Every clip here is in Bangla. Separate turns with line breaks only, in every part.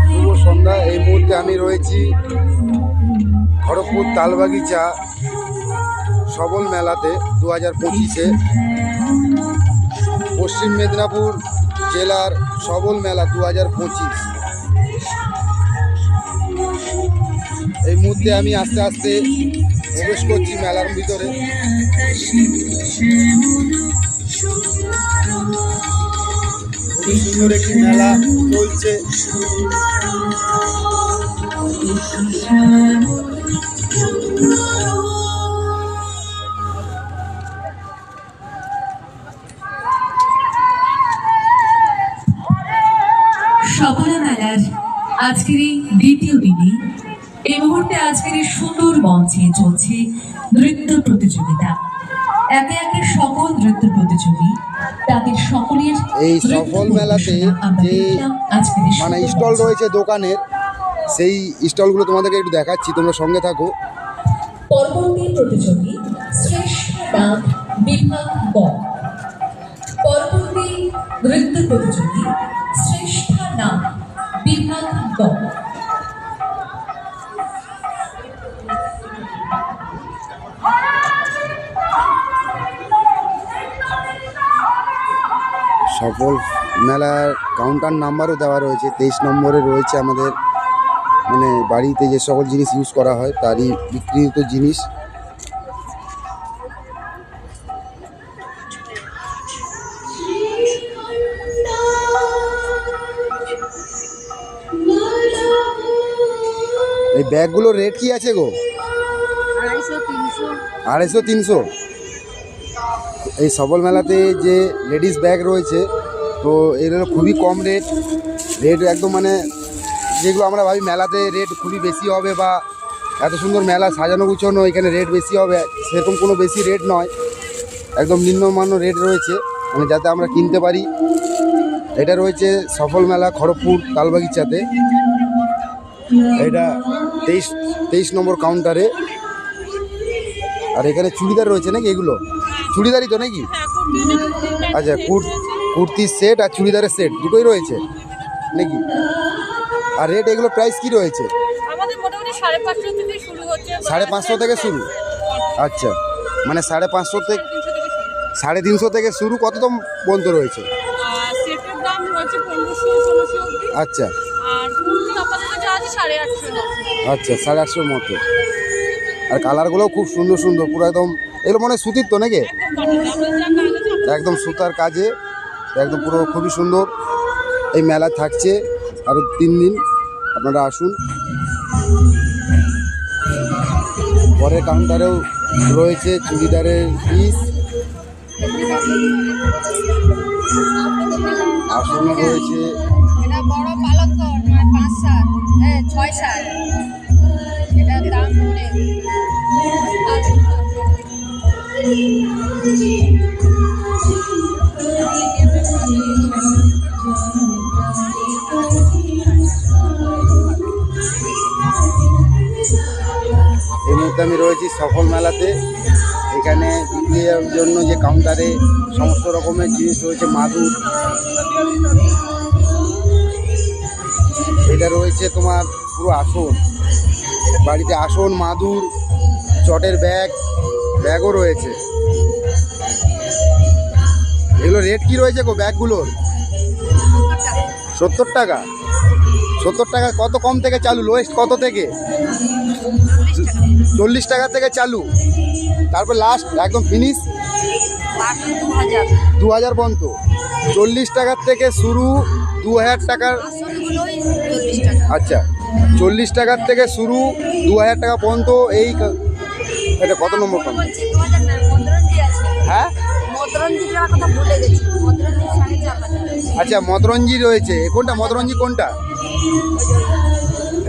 শুভ সন্ধ্যা। এই মুহূর্তে আমি রয়েছি খড়গপুর তালবাগিচা সবল মেলাতে 2025-এ পশ্চিম মেদিনীপুর জেলার সবল মেলা 2025। এই মুহূর্তে আমি আস্তে আস্তে প্রবেশ করছি মেলার ভিতরে। খুবই সুন্দর একটি মেলা চলছে।
সবলা মেলার আজকের এই দ্বিতীয় দিনে এই মুহূর্তে আজকের এই সুন্দর মঞ্চে চলছে নৃত্য প্রতিযোগিতা। একে একে সকল নৃত্য প্রতিযোগী তাদের সকলের
এই সফল মেলাতে যে মানে স্টল রয়েছে দোকানের, সেই স্টলগুলো তোমাদেরকে একটু দেখাচ্ছি, তোমরা সঙ্গে থাকো।
পরবর্তী প্রতিযোগী শ্রেষ্ঠ নাম বিভাগ গ। পরবর্তী নৃত্য প্রতিযোগী শ্রেষ্ঠ নাম বিভাগ গ।
সফল মেলার কাউন্টার নাম্বারও দেওয়া রয়েছে, 23 নম্বরে রয়েছে আমাদের মানে বাড়িতে যে সকল জিনিস ইউজ করা হয় তারই বিক্রিত জিনিস। এই ব্যাগগুলোর রেট কি আছে গো? 250, 300। এই সবল মেলাতে যে লেডিস ব্যাগ রয়েছে তো এগুলো খুবই কম রেট একদম, মানে যেগুলো আমরা ভাবি মেলাতে রেট খুবই বেশি হবে বা এত সুন্দর মেলা সাজানো গুছানো এখানে রেট বেশি হবে, সেরকম কোনো বেশি রেট নয়, একদম নিম্নমান্য রেট রয়েছে, মানে যাতে আমরা কিনতে পারি। এটা রয়েছে সফল মেলা খড়গপুর তালবাগিচাতে, এটা 23 নম্বর কাউন্টারে। আর এখানে চুড়িদার রয়েছে নাকি? এগুলো চুড়িদারই তো নাকি? আচ্ছা, কুর্তির সেট আর চুড়িদারের সেট দুটোই রয়েছে নাকি? আর রেট এগুলো প্রাইস কি রয়েছে?
আমাদের মোটামুটি 550 থেকে শুরু হচ্ছে।
550 থেকে শুরু? আচ্ছা, মানে 550 থেকে 350 থেকে শুরু, কত দাম পর্যন্ত রয়েছে?
সেটের দাম হচ্ছে 1500-1600 অবধি।
আচ্ছা,
আর কুর্তি আপাতত যা আছে 850
আচ্ছা 850 মতো। আর কালারগুলোও খুব সুন্দর সুন্দর, পুরো একদম এগুলো মনে হয় সুতির তো নাকি? একদম সুতার কাজে, একদম পুরো খুবই সুন্দর। এই মেলা থাকছে আরও 3 দিন, আপনারা আসুন। পরের কাউন্টারেও রয়েছে চুড়িদারের পিস, আসনও রয়েছে।
এটা বড় পালঙ্ক, মানে 5-7, 6-7, এটার দাম অনেক।
এই মুহূর্তে আমি রয়েছি সফল মেলাতে। এখানে বিক্রির জন্য যে কাউন্টারে সমস্ত রকমের জিনিস রয়েছে, মাদুর, এটা রয়েছে তোমার পুরো আসন, বাড়িতে আসন, মাদুর, চটের ব্যাগও রয়েছে। এগুলো রেট কি রয়েছে গো ব্যাগগুলোর? 70 টাকা। 70 টাকা কত কম থেকে চালু? লোয়েস্ট কত থেকে? 40 টাকা থেকে চালু, তারপর লাস্ট একদম ফিনিশ 2000 পর্যন্ত। 40 টাকার থেকে শুরু, 2000 টাকার। আচ্ছা, 40 টাকার থেকে শুরু, 2000 টাকা পর্যন্ত। এই এটা কত নম্বর কম? হ্যাঁ, আচ্ছা মদরঞ্জি রয়েছে। কোনটা মদরঞ্জি? কোনটা?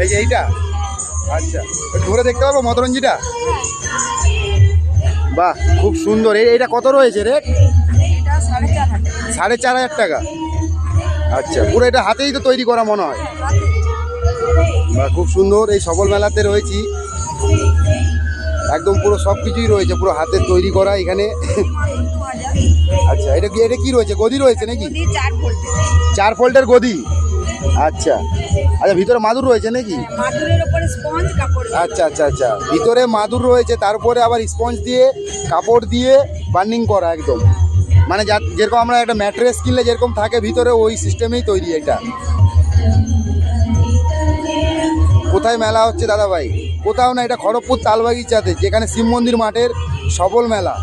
এই যে এইটা? আচ্ছা, ধরে দেখতে পাবো মদরঞ্জিটা? বাহ, খুব সুন্দর। এইটা কত রয়েছে রেট? 4500 টাকা। আচ্ছা, পুরো এটা হাতেই তো তৈরি করা মনে হয়। বাহ, খুব সুন্দর। এই সবল মেলাতে রয়েছি, একদম পুরো সব কিছুই রয়েছে পুরো হাতের তৈরি করা এখানে। আচ্ছা, এটা কি রয়েছে, গদি রয়েছে নাকি?
গদি 4 ভোল্টের।
4 ভোল্টের গদি। আচ্ছা আচ্ছা, ভিতরে মাদুর রয়েছে নাকি?
মাদুরের উপরে স্পঞ্জ কাপড়।
আচ্ছা আচ্ছা আচ্ছা, ভিতরে মাদুর রয়েছে, তারপরে আবার স্পঞ্জ দিয়ে কাপড় দিয়ে বার্নিং করা একদম, মানে যেরকম আমরা একটা ম্যাট্রেস কিনলে যেরকম থাকে ভিতরে, ওই সিস্টেমেই তৈরি এটা। কোথায় মেলা হচ্ছে দাদা ভাই? কোথাও না, এটা খড়গপুর তালবাগিচাতে, যেখানে শিব মন্দির মাঠের সবল মেলা।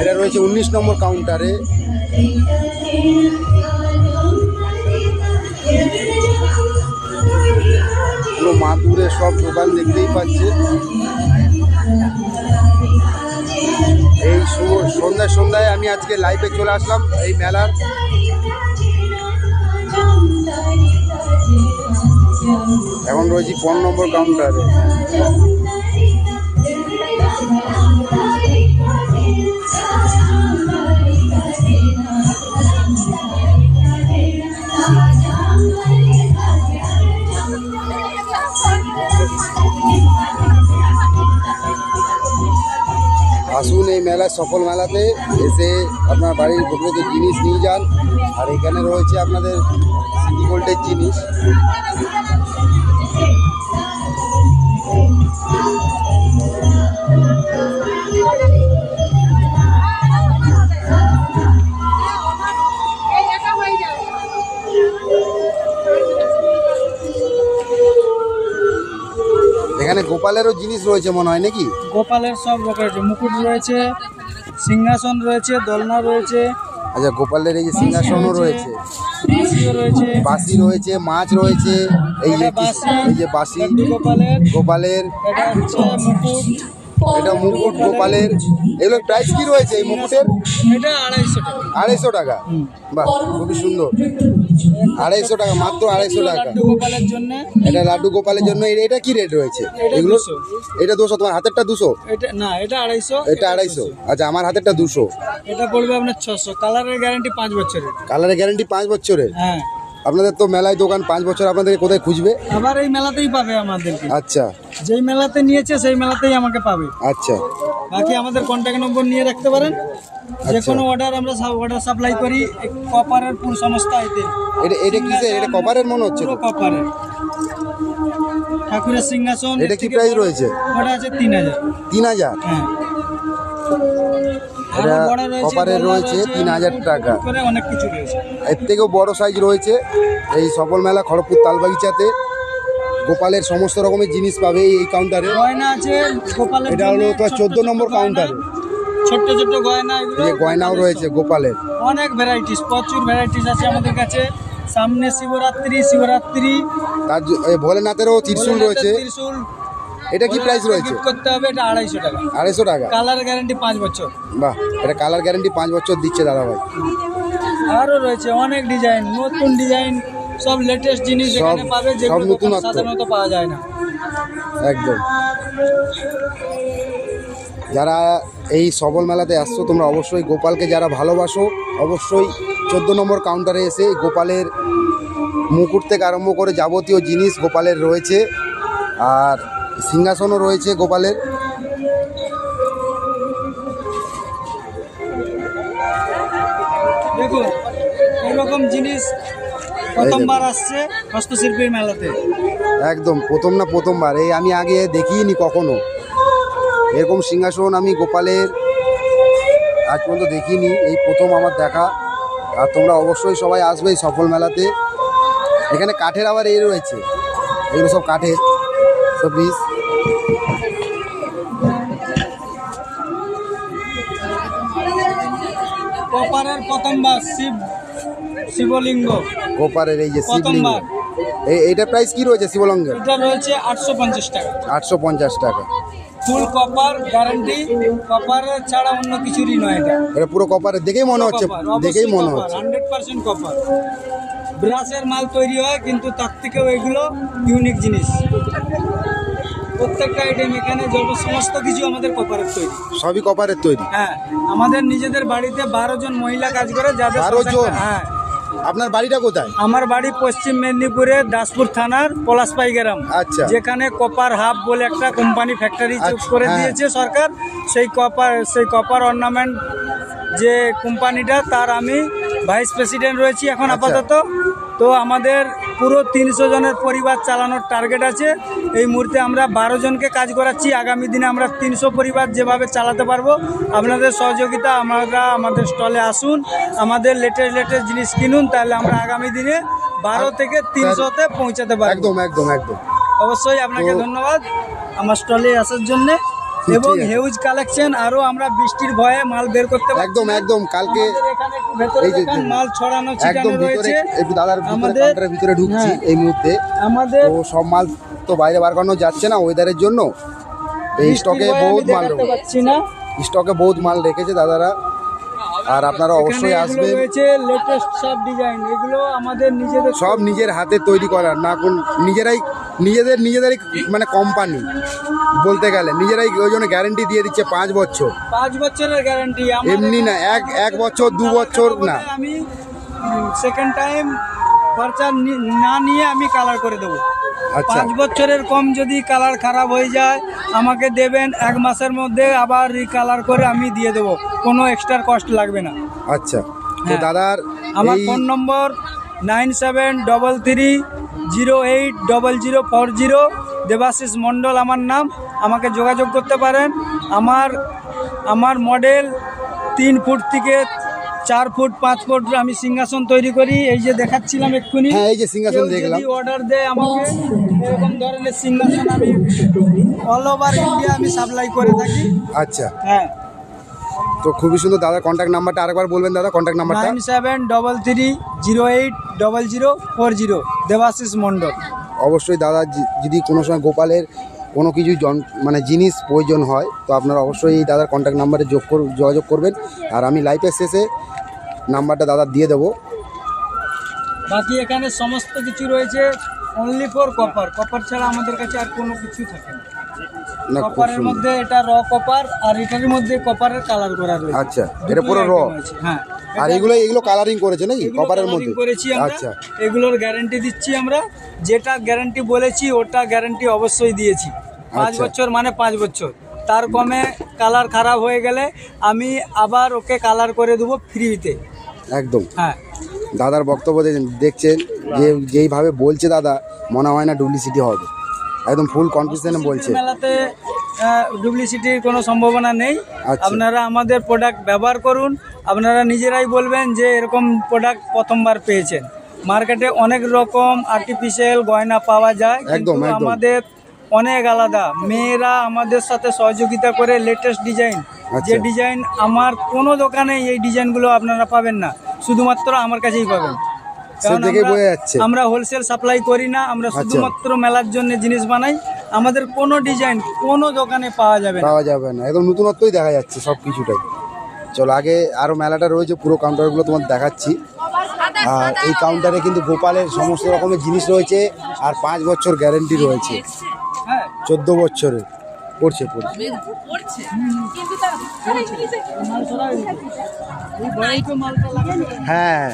এটা রয়েছে 19 নম্বর কাউন্টারে। পুরো মাদুরের সব দোকান দেখতেই পাচ্ছে। এই সন্ধ্যায় আমি আজকে লাইভে চলে আসলাম এই মেলার। এখন রয়েছি 5 নম্বর কাউন্টারে। আসুন এই মেলায়, সফল মেলাতে এসে আপনার বাড়ির প্রকৃত জিনিস নিয়ে যান। আর এখানে রয়েছে আপনাদের সিটি গোল্ডের জিনিস।
এই একা হয়ে যাবে।
এখানে গোপালেরও জিনিস রয়েছে মনে হয় নাকি?
গোপালের সব রয়েছে, মুকুট রয়েছে, সিংহাসন রয়েছে, দোলনা রয়েছে,
আচ্ছা, গোপালের এই যে সিংহাসনও রয়েছে,
বাঁশিও রয়েছে,
বাঁশি রয়েছে, মাছ রয়েছে, এই যে বাঁশি
গোপালের,
গোপালের,
এটা হচ্ছে মুকুট,
এটা মুকুট গোপালের। এগুলোর প্রাইস কি রয়েছে এই মুকুটের?
এটা 250 টাকা।
250 টাকা? বাহ, খুবই সুন্দর। 250 টাকা, মাত্র 250 টাকা।
লাড্ডু গোপালের জন্য,
এটা লাড্ডু গোপালের জন্য। এটা কি রেট রয়েছে
এটা
এগুলো?
200।
এটা 200, তোমার হাতেরটা 200?
এটা না, এটা 250,
এটা 250। আচ্ছা, আমার হাতেরটা 200।
এটা পড়বে আপনার 600। কালারের গ্যারান্টি 5 বছরের।
কালারের গ্যারান্টি 5 বছরের?
হ্যাঁ,
আপনাদের তো মেলায় দোকান 5 বছর, আপনাদেরকে কোথায় খুঁজবে?
আবার এই মেলাতেই পাবে আমাদেরকে।
আচ্ছা
যেই মেলাতে নিয়েছে সেই মেলাতেই আমাকে পাবে।
আচ্ছা
বাকি আমাদের কন্ট্যাক্ট নম্বর নিয়ে রাখতে পারেন। যে কোনো অর্ডার আমরা অর্ডার সাপ্লাই করি কপারের পুরো সমস্ত আইটেম।
এটা কিসের? এটা কপারের মনে হচ্ছে
পুরো
তো।
কপারের ঠাকুরের সিংহাসন।
এটা কি প্রাইস রয়েছে?
ওটা আছে 3000।
3000?
হ্যাঁ,
এটা
আরো বড় রয়েছে,
কপারের
দোলনা
রয়েছে 3000 টাকা।
করে অনেক কিছু রয়েছে।
এর থেকেও বড় সাইজ রয়েছে। এই সফল মেলা খড়গপুর তালবাগিচাতে গোপালের সমস্ত রকমের জিনিস পাবে এই কাউন্টারে।
গয়না আছে গোপালের
এটা হলো
জন্য,
তো
ছোট্ট
14 নম্বর
ছোট্ট
কাউন্টারে।
গয়না, ছোট্ট ছোট্ট গয়না, এগুলো
এই যে গয়নাও রয়েছে গোপালের।
অনেক ভ্যারাইটিস, প্রচুর ভ্যারাইটিস আছে আমাদের কাছে। সামনে শিবরাত্রি
ভোলেনাথেরও ত্রিশূল রয়েছে।
ত্রিশূল।
এটা কি প্রাইস রয়েছে?
গিফট করতে হবে, এটা 250 টাকা।
250 টাকা?
কালার গ্যারান্টি 5 বছর।
বাহ, এটা কালার গ্যারান্টি 5 বছর দিচ্ছে দাদা ভাই।
আরও রয়েছে অনেক ডিজাইন, নতুন ডিজাইন, সব লেটেস্ট জিনিস
সব-
এখানে পাবে,
সব
যেগুলো
নতুনত্ব।
দোকানে সাধারণত পাওয়া যায় না।
একদম। যারা এই সবল মেলাতে আসছো তোমরা অবশ্যই গোপালকে যারা ভালোবাসো, অবশ্যই 14 নম্বর কাউন্টারে এসে গোপালের মুকুট থেকে আরম্ভ করে যাবতীয় জিনিস গোপালের রয়েছে। আর সিংহাসনও রয়েছে গোপালের।
দেখুন, এরকম জিনিস প্রথমবার আসছে হস্তশিল্পীর মেলাতে।
একদম প্রথমবার। এই আমি আগে দেখিনি কখনো এরকম সিংহাসন, আমি গোপালের আজ পর্যন্ত দেখিনি, এই প্রথম আমার দেখা। আর তোমরা অবশ্যই সবাই আসবে এই সফল মেলাতে। এখানে কাঠের আবার এই রয়েছে, এগুলো সব কাঠের সব পিস।
কপারের প্রথমবার শিবলিঙ্গ,
গোপালের এই যে শিবলিঙ্গ,
প্রথমবার।
এইটা প্রাইস কি রয়েছে শিবলিঙ্গের?
এটা রয়েছে 850 টাকা।
850 টাকা।
ফুল কপার গ্যারান্টি, কপার ছাড়া অন্য কিছুরই নয় এটা।
এটা পুরো কপারের, দেখেই মনে হচ্ছে, দেখেই মনে হচ্ছে।
100% কপার। ব্রাশের মাল তৈরি হয়, কিন্তু তার থেকেও এগুলো ইউনিক জিনিস। প্রত্যেকটা আইটেম এখানে যত সমস্ত কিছু আমাদের কপারের তৈরি।
সবই কপারের তৈরি?
হ্যাঁ, আমাদের নিজেদের বাড়িতে 12 জন মহিলা কাজ করে, যাদের
12 জন?
হ্যাঁ,
আপনার বাড়িটা কোথায়?
আমার বাড়ি পশ্চিম মেদিনীপুরে দাসপুর থানার পলাশপাই গ্রাম।
আচ্ছা।
যেখানে কপার হাব বলে একটা কোম্পানি ফ্যাক্টরি
আচ্ছা,
করে
হ্যাঁ।
দিয়েছে সরকার। সেই কপার অর্নামেন্ট যে কোম্পানিটা, তার আমি ভাইস প্রেসিডেন্ট রয়েছি এখন
আচ্ছা।
আপাতত। তো আমাদের পুরো 300 জনের পরিবার চালানোর টার্গেট আছে। এই মুহূর্তে আমরা 12 জনকে কাজ করাচ্ছি। আগামী দিনে আমরা 300 পরিবার যেভাবে চালাতে পারবো, আপনাদের সহযোগিতা, আমাদের স্টলে আসুন, আমাদের লেটেস্ট জিনিস কিনুন, তাহলে আমরা আগামী দিনে 12 থেকে 300-তে পৌঁছাতে পারবো।
একদম একদম একদম।
অবশ্যই আপনাকে
তো-
ধন্যবাদ আমার স্টলে আসার জন্য।
ঠিক
এবং
আছে।
হিউজ কালেকশন, আরো আমরা বৃষ্টির ভয়ে মাল বের করতে পারছি
একদম
না।
একদম। কালকে
আমাদের এখানে একটু ভেতরে
এই যে
দেখেন, মাল ছড়ানো
একদম
ছিটানো
ভিতরে
রয়েছে।
একটু দাদার ভিতরে
আমাদের-
কাউন্টারের ভিতরে ঢুকছি
হ্যাঁ।
এই মুহূর্তে।
আমাদের
তো সব মাল তো বাইরে বার করানো যাচ্ছে না ওয়েদারের জন্য। এই
বৃষ্টির
স্টকে
ভয়ে আমি
বহুত মাল
দেখাতে পারছি না।
স্টকে বহুত মাল রেখেছে দাদারা, আর আপনারা
এখানে
অবশ্যই
এগুলো
আসবেন।
রয়েছে লেটেস্ট সব ডিজাইন, এগুলো আমাদের নিজেদের
সব নিজের হাতে তৈরি করার, না কোন নিজেদেরই মানে কোম্পানি বলতে গেলে নিজেরাই ওই জন্য গ্যারেন্টি দিয়ে দিচ্ছে 5 বছর।
5 বছরের গ্যারান্টি।
এমনি না, এক বছর 2 বছর না।
আমি সেকেন্ড টাইম খরচা না নিয়ে আমি কালার করে দেবো।
আচ্ছা
5 বছরের কম যদি কালার খারাপ হয়ে যায় আমাকে দেবেন, 1 মাসের মধ্যে আবার রিকালার করে আমি দিয়ে দেবো, কোনো এক্সট্রা কস্ট লাগবে না।
আচ্ছা। তো
হ্যাঁ।
দাদার
আমার
এই
ফোন নম্বর 9733080040, দেবাশিস মণ্ডল আমার নাম। আমাকে যোগাযোগ করতে পারেন। আমার মডেল 3 ফুট থেকে 4 ফুট 5 ফুট আমি সিংহাসন তৈরি করি। এই যে দেখাচ্ছিলাম এক্ষুনি।
হ্যাঁ, এই যে সিংহাসন দেখলাম।
অর্ডার দেয় আমাকে এরকম ধরনের সিংহাসন আমি অল ওভার ইন্ডিয়া আমি সাপ্লাই করে থাকি।
আচ্ছা।
হ্যাঁ,
তো খুবই সুন্দর। দাদার কন্ট্যাক্ট নাম্বারটা আরেকবার বলবেন দাদা, কন্ট্যাক্ট নাম্বারটা।
9733080040, দেবাশিস মণ্ডল।
অবশ্যই দাদা যদি কোনো সময় গোপালের কোনো কিছু মানে জিনিস প্রয়োজন হয় তো আপনারা অবশ্যই এই দাদার কন্ট্যাক্ট নাম্বারে যোগাযোগ করবেন। আর আমি লাইভের শেষে নাম্বারটা দাদা দিয়ে দেবো।
বাকি এখানে সমস্ত কিছু রয়েছে অনলি ফর কপার ছাড়া আমাদের কাছে আর কোনো কিছু থাকে না।
না, খুব
কপারের
সুন্দর।
মধ্যে এটা র কপার, আর এটার মধ্যে কপারের কালার করা রয়েছে।
আচ্ছা, এটা পুরো
দুটোই
র।
item আছে, হ্যাঁ।
আর এগুলো কালারিং করেছে নাকি
এগুলো
কপারের
coloring
মধ্যে?
করেছি আমরা।
আচ্ছা
এগুলোর গ্যারান্টি দিচ্ছি আমরা, যেটা গ্যারান্টি বলেছি ওটা গ্যারান্টি অবশ্যই দিয়েছি। 5
আচ্ছা।
বছর মানে 5 বছর। তার কমে কালার খারাপ হয়ে গেলে আমি আবার ওকে কালার করে দেবো ফ্রিতে।
একদম।
হ্যাঁ,
দাদার বক্তব্য দেখছেন যেইভাবে বলছে দাদা, মনে হয় না ডুপ্লিসিটি হবে। একদম ফুল কনফিডেন্সে বলছে।
মেলাতে ডুপ্লিসিটির কোনো সম্ভাবনা নেই।
আচ্ছা।
আপনারা আমাদের প্রোডাক্ট ব্যবহার করুন, আপনারা নিজেরাই বলবেন যে এরকম প্রোডাক্ট প্রথমবার পেয়েছেন। মার্কেটে অনেক রকম আর্টিফিশিয়াল গয়না পাওয়া যায়, কিন্তু
একদম, একদম।
আমাদের অনেক আলাদা। মেয়েরা আমাদের সাথে সহযোগিতা করে লেটেস্ট ডিজাইন,
আচ্ছা।
যে ডিজাইন আমার কোনো দোকানে এই ডিজাইনগুলো আপনারা পাবেন না, শুধুমাত্র আমার কাছেই পাবেন। কারণ
দেখেই বোঝা যাচ্ছে।
আমরা হোলসেল সাপ্লাই করি না, আমরা
আচ্ছা।
শুধুমাত্র মেলার জন্য জিনিস বানাই। আমাদের কোনো ডিজাইন কোনো দোকানে পাওয়া যাবে না।
পাওয়া যাবে না, একদম নতুনত্বই দেখা যাচ্ছে সব কিছুটাই। চলো আগে আরও মেলাটা রয়েছে, পুরো কাউন্টারগুলো তোমার দেখাচ্ছি। আর এই কাউন্টারে কিন্তু গোপালের সমস্ত রকমের জিনিস রয়েছে, আর 5 বছর গ্যারেন্টি রয়েছে।
হ্যাঁ,
14 বছরের পড়ছে।
এই বড়ই তো মালটা লাগানো।
হ্যাঁ,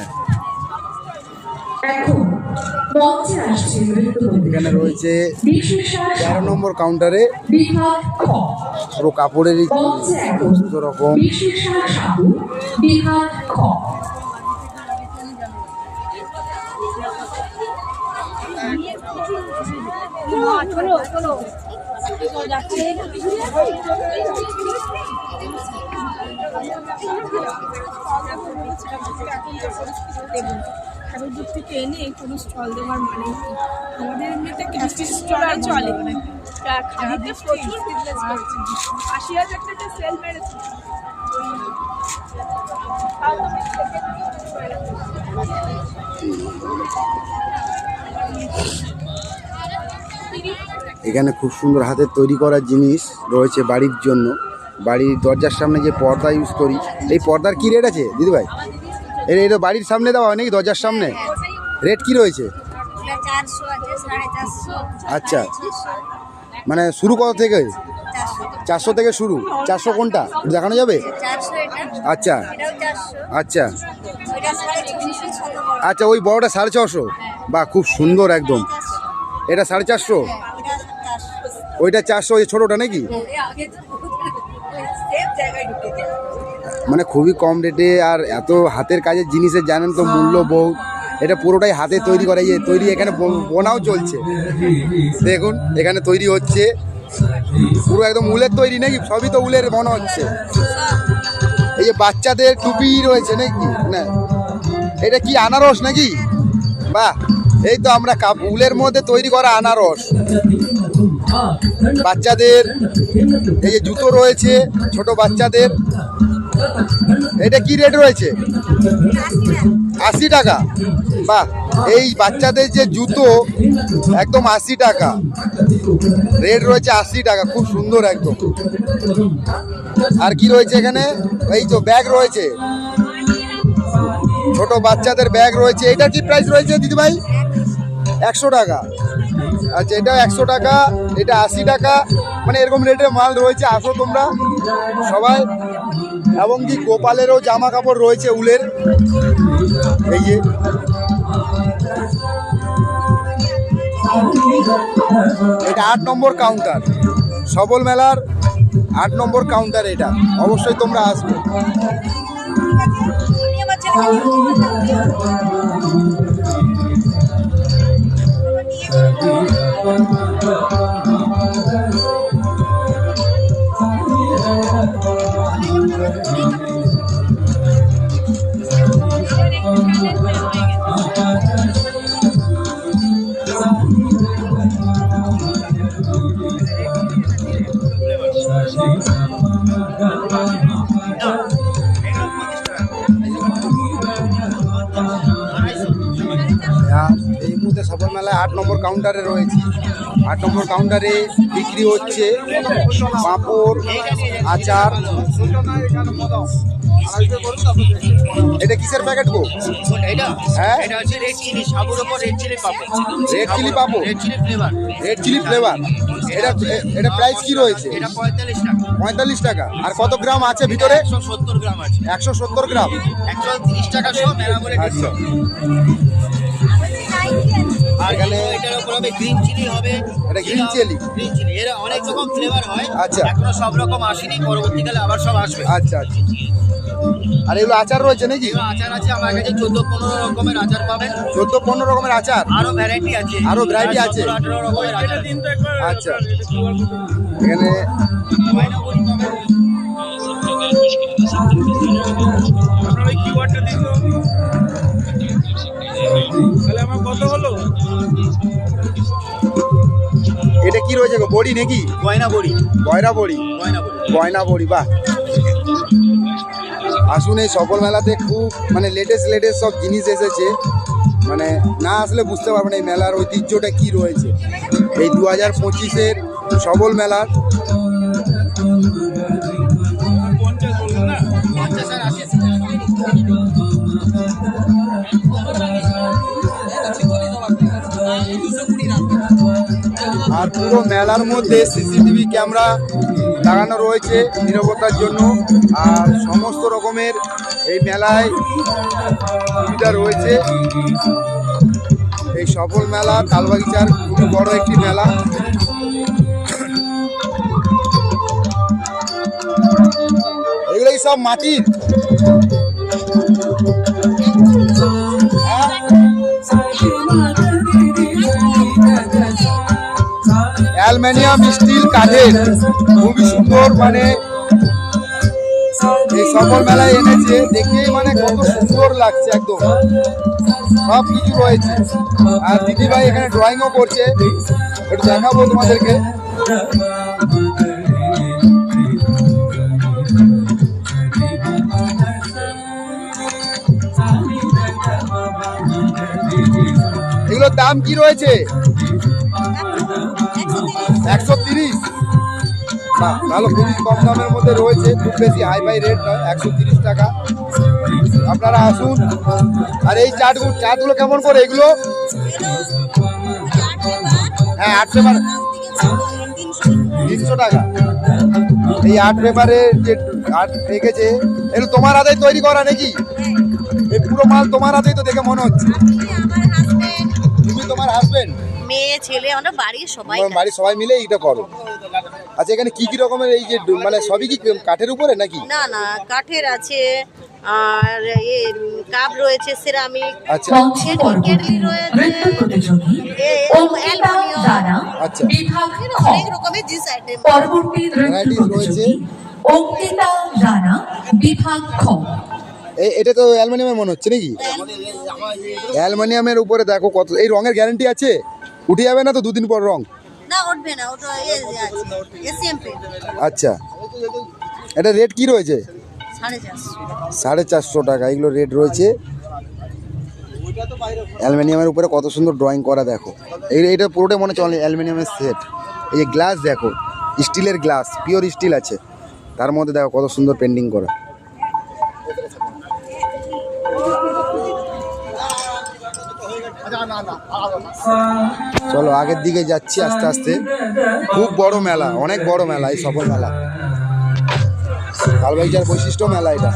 এখন মঞ্চে আসছে
এখানে রয়েছে
বিশেষাল
13 নম্বর কাউন্টারে
বিভাগ খ।
পুরো কাপড়েরই
মঞ্চে এখন
সমস্ত রকম।
বিশেষাল সাধু বিভাগ খ।
দূর থেকে এনে কোনো স্টল দেওয়ার মানে নেই। আমাদের এমনিতে ক্যাফে স্টলে চলে, খালিতে প্রচুর বিজনেস করছে। 80,000 টাকা সেল মেরেছে।
এখানে খুব সুন্দর হাতের তৈরি করা জিনিস রয়েছে বাড়ির জন্য। বাড়ির দরজার সামনে যে পর্দা ইউজ করি, এই পর্দার কি রেট আছে দিদিভাই? এটা বাড়ির সামনে দেওয়া নাকি দরজার সামনে? রেট কি রয়েছে?
400 আছে, 450।
আচ্ছা, মানে শুরু কত থেকে? 400 থেকে শুরু। 400 কোনটা একটু দেখানো যাবে?
400 এটা,
আচ্ছা
এটাও 400,
আচ্ছা
ওইটা 650 ছোট বড়
আচ্ছা, ওই বড়টা 650, বাহ খুব সুন্দর একদম। এটা 450,
এটা 400।
ওইটা 400, ওই ছোটোটা নাকি?
আগে তো সেফ জায়গায় ঢুকে যায়।
মানে খুবই কম রেটে, আর এত হাতের কাজের জিনিসের জানেন তো মূল্য বহু। এটা পুরোটাই হাতে তৈরি করা, এই যে তৈরি এখানে বোনাও চলছে, দেখুন এখানে তৈরি হচ্ছে পুরো একদম উলের তৈরি নাকি? সবই তো উলের বোনা হচ্ছে। এই যে বাচ্চাদের টুপি রয়েছে নাকি? না, এটা কি আনারস নাকি? বাহ, এই তো আমরা উলের মধ্যে তৈরি করা আনারস। বাচ্চাদের এই যে জুতো রয়েছে ছোট বাচ্চাদের, এটা কি রেট রয়েছে? 80 টাকা। বাহ, এই বাচ্চাদের যে জুতো একদম 80 টাকা রেট রয়েছে, 80 টাকা, খুব সুন্দর একদম। আর কি রয়েছে এখানে? এই তো ব্যাগ রয়েছে, ছোট বাচ্চাদের ব্যাগ রয়েছে। এটা কি প্রাইস রয়েছে দিদিভাই? 100 টাকা। আচ্ছা, এটা 100 টাকা, এটা 80 টাকা, মানে এরকম রেটের মাল রয়েছে। আসো তোমরা সবাই। এবং কি গোপালেরও জামা কাপড় রয়েছে উলের, এই যে এটা 8 নম্বর কাউন্টার, সবল মেলার 8 নম্বর কাউন্টার। এটা অবশ্যই তোমরা আসবে। এই মুহূর্তে সবল মেলায় 8 নম্বর কাউন্টারে রয়েছে। 8 নম্বর কাউন্টারে বিক্রি হচ্ছে পাঁপড়, আচার। এটা কিসের প্যাকেট গো? হ্যাঁ,
এটা হচ্ছে রেড চিলি, সাবুর উপর red chilli papad.
Red chilli papad,
red chilli flavour.
Red chilli flavour. এটা প্রাইস কি রয়েছে?
এটা 45 টাকা।
45 টাকা। আর কত গ্রাম আছে ভিতরে?
170 গ্রাম আছে।
170 গ্রাম।
130 টাকা সহ মেলা বলে
আচ্ছা,
আর
এখানে
এটার উপর হবে গ্রিন চিলি হবে।
এটা green chili?
গ্রিন চিলি এর অনেক রকম ফ্লেভার হয়।
আচ্ছা।
এখনো সব রকম আসেনি, পরবর্তীকালে আবার সব আসবে।
আচ্ছা আচ্ছা। আর এগুলো আচার রয়েছে নাকি?
এগুলো আচার আছে আমার কাছে 14-15 রকমের আচার পাবেন।
14-15 রকমের আচার,
আরো ভ্যারাইটি আছে।
আরো variety আছে?
17-18 রকমের আচার।
আচ্ছা। এখানে
গয়না বড়ি পাবেন।
এটা কি রয়েছে গো? বড়ি নাকি?
গয়না বড়ি।
গয়না বড়ি।
গয়না বড়ি।
গয়না বড়ি, বাহ। আসুন, এই সফল মেলাতে খুব মানে লেটেস্ট সব জিনিস এসেছে, মানে না আসলে বুঝতে পারবেন এই মেলার ঐতিহ্যটা কি রয়েছে। এই 2025-এর সবল মেলার
50 আর 80
আর পুরো মেলার মধ্যে সিসিটিভি ক্যামেরা লাগানো রয়েছে নিরাপত্তার জন্য। আর সমস্ত রকমের এই মেলায় সুবিধা রয়েছে। এই সফল মেলা তালবাগিচার খুবই বড় একটি মেলা। এগুলোই সব মাটির। অ্যালুমিনিয়াম, স্টিল, কাঠের, খুবই সুন্দর। মানে এই সফল মেলায় এনেছে, দেখেই মানে কত সুন্দর লাগছে, একদম সব কিছু রয়েছে। আর দিদিভাই এখানে ড্রয়িংও করছে, একটু দেখাবো তোমাদেরকে। এগুলোর দাম কি রয়েছে? 130। ভালো, খুবই কম দামের মধ্যে রয়েছে, খুব বেশি হাই ফাই রেট নয়, 130 টাকা। আপনারা আসুন। আর এই চাটগুলো কেমন করে এগুলো? হ্যাঁ, 8 পেপার 300 টাকা। এই 8 পেপারের যে আর্ট রেখেছে, এগুলো তোমার হাতে তৈরি করা নাকি? এই পুরো দুটো মাল তোমার হাতেই তো দেখে মনে হচ্ছে।
আমার হাজবেন্ড,
তুমি তোমার হাজবেন্ড,
মেয়ে, ছেলে, আমরা বাড়ির সবাই
তোমার বাড়ির সবাই মিলে এটা করো। আচ্ছা, এখানে কি কি রকমের এই যে মানে সবই কি কাঠের উপরে নাকি?
না না, কাঠের আছে, আর কাপ রয়েছে, সেরামিক,
আচ্ছা
মঞ্চে পরবর্তী নৃত্য প্রতিযোগী অঙ্কিতা রানা
আচ্ছা।
বিভাগ খ।
অনেক রকমের জিনিস আইটেম।
পরবর্তী নৃত্য
Varieties রয়েছে।
প্রতিযোগী অঙ্কিতা রানা বিভাগ খ।
এটা তো অ্যালুমিনিয়ামের মনে হচ্ছে নাকি? অ্যালুমিনিয়ামের উপরে দেখো কত, এই রঙের গ্যারান্টি আছে? উঠে যাবে না তো দুদিন পর রং?
না, উঠবে না, ওটা আছে এসএম পে।
আচ্ছা, এটা রেট কি রয়েছে?
450।
450 টাকা এগুলো রেট রয়েছে। অ্যালুমিনিয়ামের উপরে কত সুন্দর ড্রয়িং করা দেখো। এইটা পুরোটাই মনে হচ্ছে অ্যালুমিনিয়ামের সেট। এই যে গ্লাস দেখো, স্টিলের গ্লাস, পিওর স্টিল আছে, তার মধ্যে দেখো কত সুন্দর পেন্টিং করা। চলো আগের দিকে যাচ্ছি আস্তে আস্তে। খুব বড় মেলা, অনেক বড় মেলা এই সফল মেলা। লালবাগিচার বৈশিষ্ট্য মেলা এটা।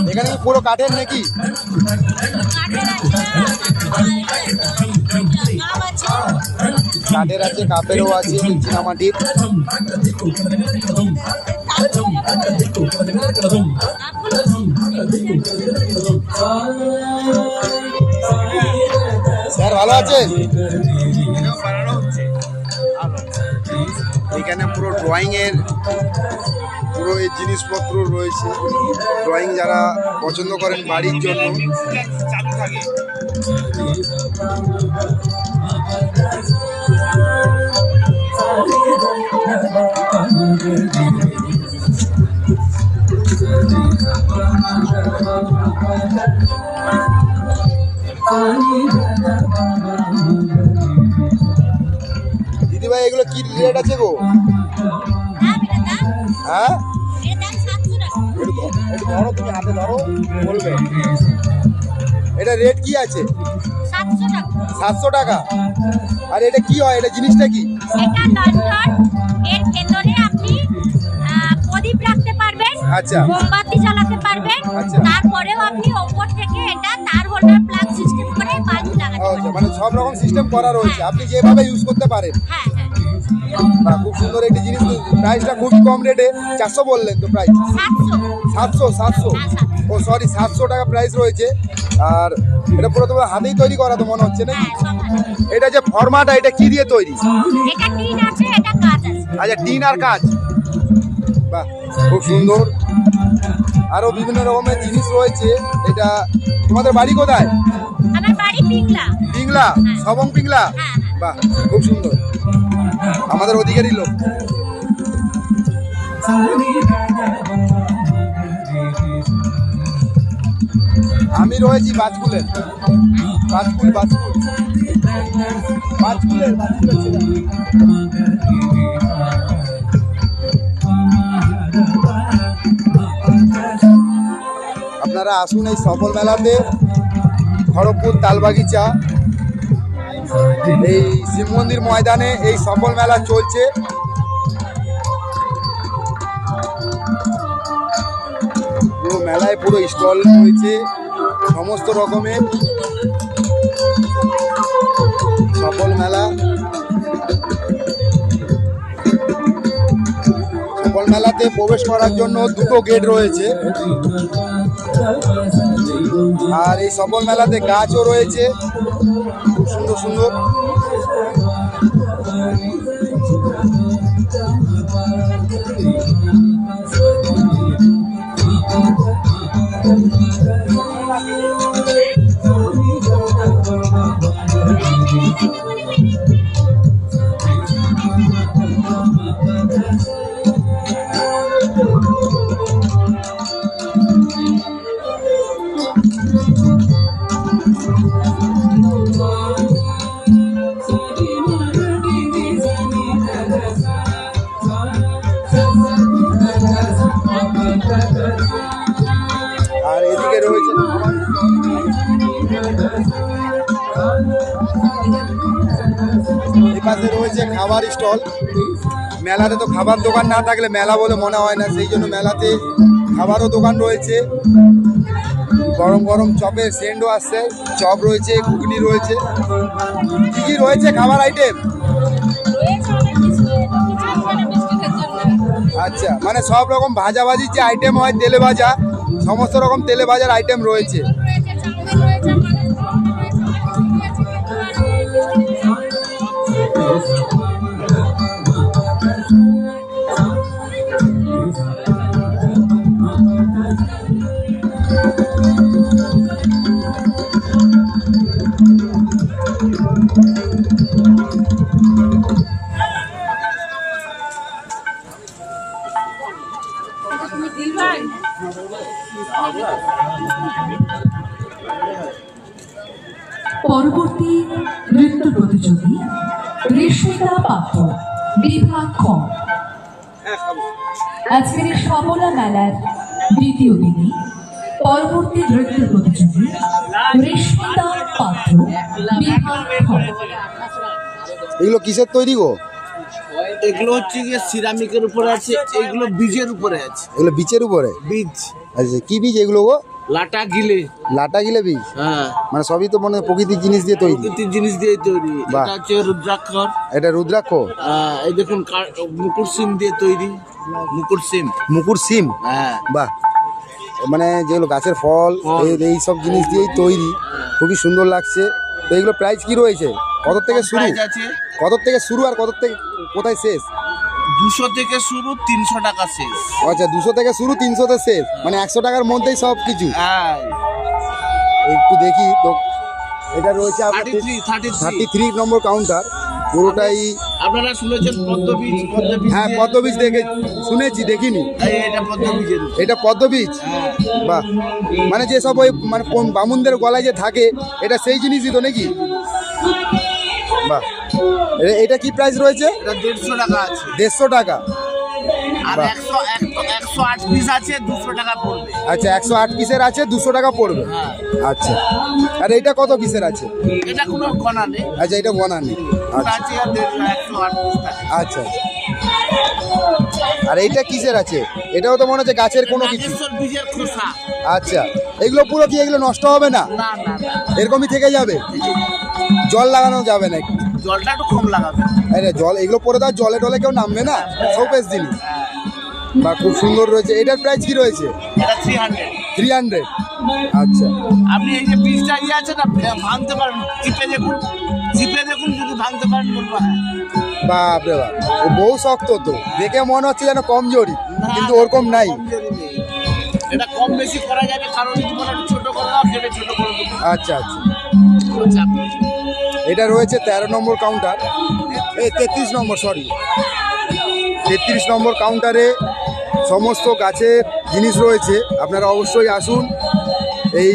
এখানে কি পুরো কাঠের নাকি? কাঠের আছে, কাপেরও আছে, চীনামাটির। স্যার ভালো আছেন? এখানে পুরো ড্রয়িং এর পুরো এই জিনিসপত্র রয়েছে। ড্রয়িং যারা পছন্দ করেন বাড়ির জন্য। দিদিভাই এগুলো কি রেট আছে গো? হ্যাঁ, একটু ধরো, তুমি হাতে ধরো, বলবে। এটা রেট কি আছে? 700 টাকা। আর এটা কি হয়? এটা জিনিসটা কি?
এটা লন্ঠন, এর ভেতরে আপনি প্রদীপ রাখতে পারবেন,
আচ্ছা।
মোমবাতি জ্বালাতে পারবেন,
আচ্ছা।
তারপরেও আপনি ওপর থেকে এটা তার হোল্ডার প্লাগ সিস্টেম করে বাল্ব লাগাতে
আচ্ছা,
পারবেন।
মানে সব রকম সিস্টেম করা রয়েছে, আপনি যেভাবে ইউজ করতে পারেন।
হ্যাঁ হ্যাঁ।
বাহ, খুব সুন্দর একটি জিনিস। প্রাইসটা খুবই কম রেটে, 400 বললেন তো প্রাইস? 700। ও সরি, 700 টাকা প্রাইস রয়েছে। আর এটা পুরো তোমার হাতেই তৈরি করা তো মনে হচ্ছে নাকি? এটা যে ফর্মাটা, এটা কি দিয়ে তৈরি?
এটা টিন আছে, এটা কাঁচ আছে।
আচ্ছা, টিন আর কাঁচ। বাহ, খুব সুন্দর। আরো বিভিন্ন রকমের জিনিস রয়েছে। এটা তোমাদের বাড়ি কোথায়?
আমার বাড়ি পিংলা।
পিংলা, সবং পিংলা।
হ্যাঁ।
বাহ, খুব সুন্দর, আমাদের অধিকারী লোক। আমি রয়েছি বাজকুলের ছিলাম। আপনারা আসুন এই সফল মেলাতে। খড়গপুর তালবাগিচা এই শিব মন্দির ময়দানে এই সফল মেলা চলছে। পুরো মেলায় পুরো স্টল রয়েছে সমস্ত রকমের। সফল মেলা, সফল মেলাতে প্রবেশ করার জন্য দুটো গেট রয়েছে। আর এই সফল মেলাতে গাছও রয়েছে খুব সুন্দর সুন্দর। এই পাশে রয়েছে খাবার স্টল। মেলাতে তো খাবার দোকান না থাকলে মেলা বলে মনে হয় না, সেই জন্য মেলাতে খাবারও দোকান রয়েছে। গরম গরম চপের সেন্ডও আসছে, চপ রয়েছে, ঘুগনি রয়েছে। কি কি রয়েছে খাবার আইটেম? আচ্ছা, মানে সব রকম ভাজাভাজির যে আইটেম হয়, তেলে ভাজা, সমস্ত রকম তেলে ভাজার আইটেম রয়েছে।
পরবর্তী নৃত্য প্রতিযোগী রেশমিতা পাত্র, বিভাগ খ। আজকের এই সবলা মেলার দ্বিতীয় দিনে পরবর্তী নৃত্য প্রতিযোগী রেশমিতা পাত্র, বিভাগ খ।
এগুলো কিসের তৈরি গো?
এগুলো হচ্ছে গিয়ে সিরামিকের উপরে আছে, এগুলো বীজের উপরে আছে।
এগুলো বীজের উপরে?
বীজ,
আচ্ছা, কি বীজ এগুলো গো?
লাটা গিলে।
লাটা গিলে বীজ?
হ্যাঁ,
মানে সবই তো মানে প্রকৃতির জিনিস দিয়ে তৈরি।
প্রকৃতির জিনিস দিয়ে তৈরি।
বাহ।
এটা হচ্ছে রুদ্রাক্ষর।
এটা রুদ্রাক্ষ?
এই দেখুন মুকুট সিম দিয়ে তৈরি। মুকুট সিম।
মুকুট সিম?
হ্যাঁ,
বাহ, মানে যেগুলো গাছের ফল
ফল।
এই সব জিনিস দিয়েই তৈরি, খুবই সুন্দর লাগছে। তো এগুলো প্রাইস কি রয়েছে? কত থেকে শুরু?
প্রাইস আছে
কত থেকে শুরু আর কত থেকে কোথায় শেষ?
200 থেকে শুরু, 300 টাকা শেষ।
আচ্ছা, 200 থেকে শুরু, 300-তে শেষ, মানে 100 টাকার মধ্যেই সব কিছু।
হ্যাঁ,
একটু দেখি তো। এটা রয়েছে
33
33 নম্বর কাউন্টার, পুরোটাই।
আপনারা শুনেছেন পদ্মবীজ? পদ্মবীজ
হ্যাঁ,
দিয়ে-
পদ্মবীজ দেখে শুনেছি, দেখিনি।
এটা পদ্মবীজের উপর।
এটা পদ্মবীজ?
হ্যাঁ,
বাহ, মানে যেসব ওই মানে বামুনদের গলায় যে থাকে, এটা সেই জিনিসই তো নাকি? বাহ, এটা কি প্রাইস রয়েছে?
এটা 150 টাকা আছে।
150 টাকা?
আর
বাহ।
108 পিস আছে, 200 টাকা পড়বে।
আচ্ছা, 108 পিসের আছে, 200 টাকা পড়বে।
হ্যাঁ,
আচ্ছা, আর এটা কত পিসের আছে?
এটা কোনো গণা নেই।
আচ্ছা, এটা গোনা নেই। আচ্ছা
আছে আর 108 পিস থাকে।
আচ্ছা। আর এইটা কিসের আছে? এটাও তো মনে হচ্ছে গাছের কোনো কিছু।
নাগেশ্বর বীজের খোসা।
আচ্ছা, এগুলো পুরো কি এগুলো নষ্ট হবে না?
না না না,
এরকমই থেকে যাবে? জল লাগানো যাবে না একটু?
জলটা একটু কম লাগাবে।
আরে জল এগুলো পরে দাও, জলে টলে কেউ নামবে না, শোকেস জিনিস। বা খুব সুন্দর রয়েছে। এটার প্রাইস কি রয়েছে?
এটা 300।
300? আচ্ছা।
আপনি এই যে বীজটা ইয়ে আছে না, ভাঙতে পারেন, চিপে দেখুন, যদি ভাঙতে পারেন বলবো হ্যাঁ।
বাপ রে বাপ, ও বহু শক্ত তো, দেখে মনে হচ্ছে যেন কমজোরি, কিন্তু ওরকম নাই।
কমজোরি নেই। এটা কম বেশি করা যাবে, কারণ যদি বলে একটু ছোট করে দাও, কেটে ছোট করে দেবো।
আচ্ছা আচ্ছা।
কোনো চাপ নেই।
এটা রয়েছে 13 নম্বর কাউন্টার, এই 33 নম্বর, সরি 33 নম্বর কাউন্টারে সমস্ত গাছের জিনিস রয়েছে। আপনারা অবশ্যই আসুন। এই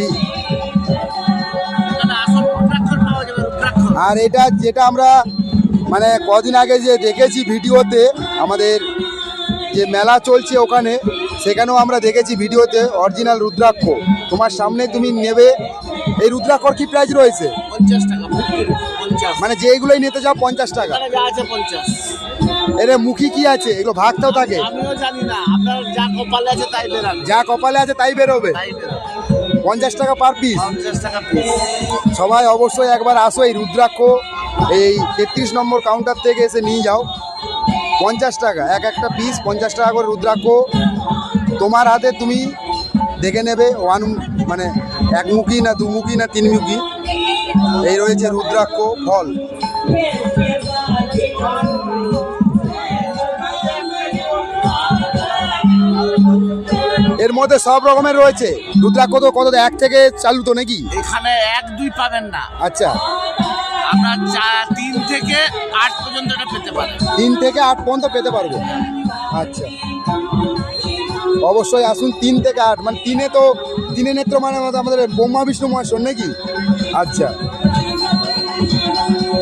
এখানে আসল রুদ্রাক্ষর পাওয়া যাবে, রুদ্রাক্ষর।
আর এটা যেটা আমরা মানে কদিন আগে যে দেখেছি ভিডিওতে, আমাদের যে মেলা চলছে ওখানে, সেখানেও আমরা দেখেছি ভিডিওতে অরিজিনাল রুদ্রাক্ষ তোমার সামনে তুমি নেবে। এই রুদ্রাক্ষর কি প্রাইস রয়েছে?
50 টাকা বিক্রি, 50।
মানে যেগুলোই নিতে যাও 50 টাকা?
এখানে যা আছে 50।
এর মুখী কি আছে? এগুলো ভাগতেও থাকে?
আমিও জানি না, আপনার যা কপালে আছে তাই বেরাবে।
যা কপালে আছে তাই বেরোবে।
তাই বেরাবে।
50 টাকা পার পিস।
50 টাকা পিস।
সবাই অবশ্যই একবার আসো, এই রুদ্রাক্ষ এই 33 নম্বর কাউন্টার থেকে এসে নিয়ে যাও। 50 টাকা একটা পিস, 50 টাকা করে রুদ্রাক্ষ তোমার হাতে, তুমি দেখে নেবে মানে একমুখী না দুমুখী না তিনমুখী। এই রয়েছে রুদ্রাক্ষ ফল। এর মধ্যে সব রকমের রয়েছে রুদ্রাক্ষ। তো কত 1 থেকে চালু তো নাকি?
এখানে 1-2 পাবেন না,
আচ্ছা,
আপনার 3 থেকে 8 পর্যন্ত এটা পেতে পারেন।
3 থেকে 8 পর্যন্ত পেতে পারবো। আচ্ছা, অবশ্যই আসুন। 3 থেকে 8, মানে 3-এ তো 3-এ নেত্র মানে আমাদের ব্রহ্মা বিষ্ণু মহেশ্বর নাকি? আচ্ছা,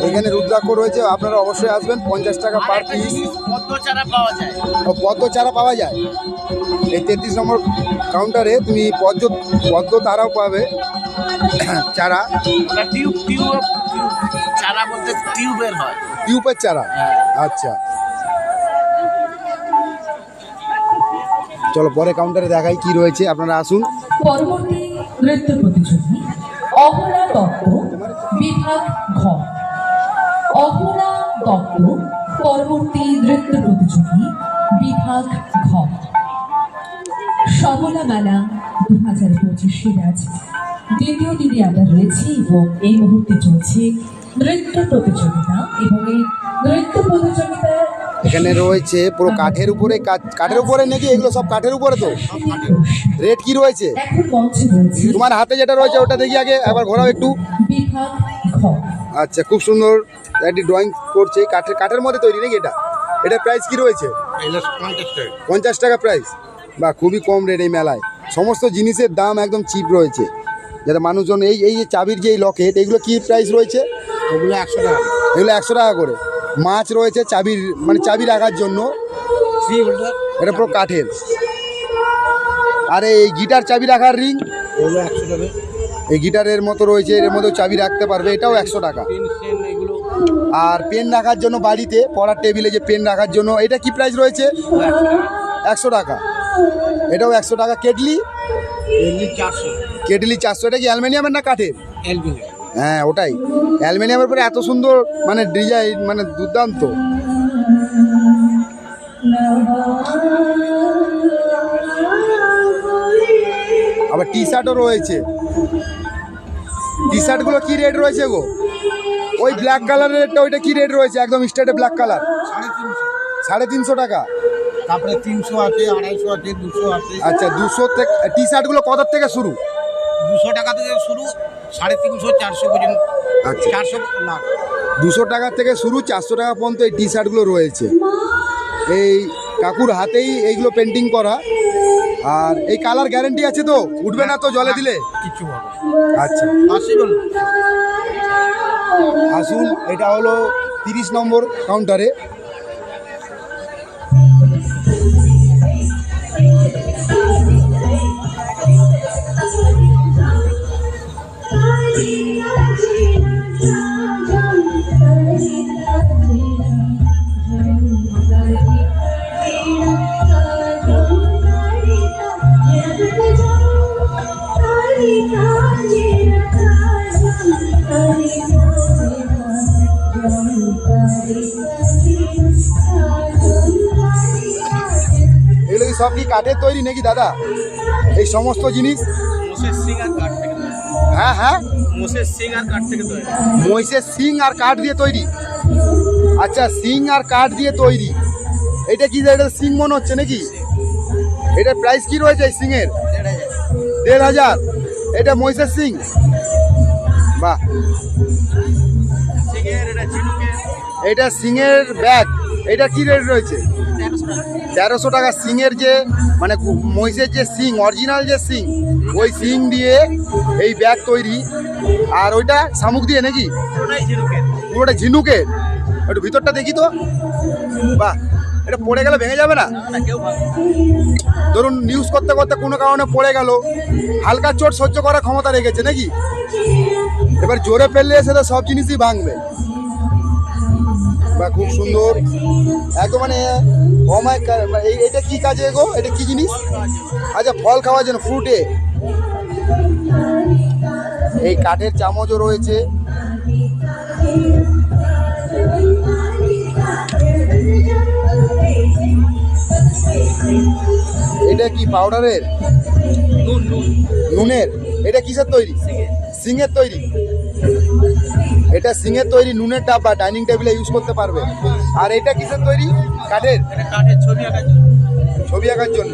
এখানে রুদ্রাক্ষ রয়েছে, আপনারা অবশ্যই আসবেন। 50 টাকা পার
আরেকটা
পিস।
জিনিস, পদ্ম চারা পাওয়া যায়।
পদ্ম চারা পাওয়া যায় এই 33 নম্বর কাউন্টারে। তুমি পদ্ম তারাও পাবে চারা।
ওটা টিউব চারা চারা বলতে টিউবের হয়।
টিউবের চারা, আচ্ছা। চলো পরে কাউন্টারে দেখাই কি রয়েছে, আপনারা আসুন।
পরবর্তী নৃত্য প্রতিযোগী অহনা দত্ত, বিভাগ ঘ। অহনা দত্ত পরবর্তী নৃত্য প্রতিযোগী, বিভাগ ঘ। সবলা মেলা 2025 আজ দ্বিতীয় দিনে আমরা রয়েছি এবং এই মুহূর্তে চলছে নৃত্য প্রতিযোগিতা এবং এই নৃত্য প্রতিযোগিতায়
এখানে রয়েছে পুরো কাঠের উপরে, কাঠের উপরে নাকি এগুলো সব কাঠের উপরে? তো রেট কি রয়েছে?
এখন মঞ্চে রয়েছে
তোমার হাতে যেটা রয়েছে ওটা দেখি আগে, একবার ঘোরাও একটু।
বিভাগ ঘ।
আচ্ছা, খুব সুন্দর একটি ড্রয়িং করছে, কাঠের মধ্যে তৈরি নাকি এটা? এটার প্রাইস কি রয়েছে? 50 টাকা প্রাইস। বা খুবই কম রেট এই মেলায়, সমস্ত জিনিসের দাম একদম চিপ রয়েছে, যাতে মানুষজন এই যে চাবির যে লকেট, এগুলো কি প্রাইস রয়েছে?
ওগুলো 100 টাকা।
এগুলো 100 টাকা করে। মাছ রয়েছে চাবির, মানে চাবি রাখার জন্য, এটা পুরো কাঠের। আর এই গিটার চাবি রাখার রিং,
ওগুলো 100 টাকা।
এই গিটারের মতো রয়েছে, এর মধ্যেও চাবি রাখতে পারবে, এটাও 100 টাকা।
এগুলো
আর পেন রাখার জন্য বাড়িতে পড়ার টেবিলে যে পেন রাখার জন্য, এটা কি প্রাইস রয়েছে? 100 টাকা। এটাও 100 টাকা। কেটলি,
400।
কেটলি 400। এটা কি অ্যালুমিনিয়ামের না কাঠের?
অ্যালুমিনিয়াম।
হ্যাঁ ওটাই, অ্যালুমিনিয়ামের পরে এত সুন্দর মানে ডিজাইন, মানে দুর্দান্ত। আবার টি শার্টও রয়েছে। টি শার্টগুলো কি রেট রয়েছে গো? ওই ব্ল্যাক কালারের রেটটা, ওইটা কি রেট রয়েছে? একদম স্ট্রেটে ব্ল্যাক কালার, 350 টাকা।
তারপরে 300 আছে, 250 আছে, 200 আছে।
আচ্ছা, 200 থেকে টি শার্টগুলো কত থেকে শুরু?
200 টাকা থেকে শুরু, 350, 400 পর্যন্ত।
আচ্ছা,
400 না,
200 টাকা থেকে শুরু, 400 টাকা পর্যন্ত এই টি শার্টগুলো রয়েছে। এই কাকুর হাতেই এইগুলো পেন্টিং করা। আর এই কালার গ্যারেন্টি আছে তো? উঠবে না তো জলে দিলে?
কিছু হবে।
আচ্ছা, আসুন। এটা হলো 30 নম্বর কাউন্টারে। এগুলো কি সব কি কাঠের তৈরি নাকি দাদা? এই সমস্ত জিনিস?
মোষের সিং আর কাঠ থেকে তৈরি।
হ্যাঁ হ্যাঁ,
মোষের সিং আর কাঠ থেকে তৈরি।
মহিষের সিং আর কাঠ দিয়ে তৈরি। আচ্ছা, সিং আর কাঠ দিয়ে তৈরি। এটা কি, এটা সিং মনে হচ্ছে নাকি? এটার প্রাইস কি রয়েছে এই সিংয়ের? 1500। এটা মহিষের সিং। বাহ,
সিংয়ের এটা ঝিনুকের।
এটা সিংয়ের ব্যাগ, এটা কি রেট রয়েছে? 1300 টাকা। সিংয়ের যে মানে মহিষের যে সিং, অরিজিনাল যে সিং, ওই সিং দিয়ে এই ব্যাগ তৈরি। আর ওইটা শামুক দিয়ে নাকি?
ওটাই ঝিনুকের।
পুরোটা ঝিনুকের। একটু ভিতরটা দেখি তো। বাহ, এটা পড়ে গেলে ভেঙে যাবে না?
না, কেউ ভাবে।
ধরুন নিউজ করতে করতে কোনো কারণে পড়ে গেল, হালকা চোট সহ্য করার ক্ষমতা রেখেছে নাকি? এবার জোরে ফেললে সেটা সব জিনিসই ভাঙবে। বা খুব সুন্দর একদম, মানে অমায়। এটা কি কাজে গো? এটা কি জিনিস? আচ্ছা, ফল খাওয়ার জন্য, ফ্রুটে। এই কাঠের চামচও রয়েছে। এটা কি পাউডারের? নুনের। এটা কিসের তৈরি? সিংয়ের তৈরি। এটা সিংয়ের তৈরি, নুনের ডাব্বা, ডাইনিং টেবিলে ইউজ করতে পারবে। আর এটা কিসের তৈরি? কাঠের।
এটা কাঠের, ছবি আঁকার জন্য।
ছবি আঁকার জন্য।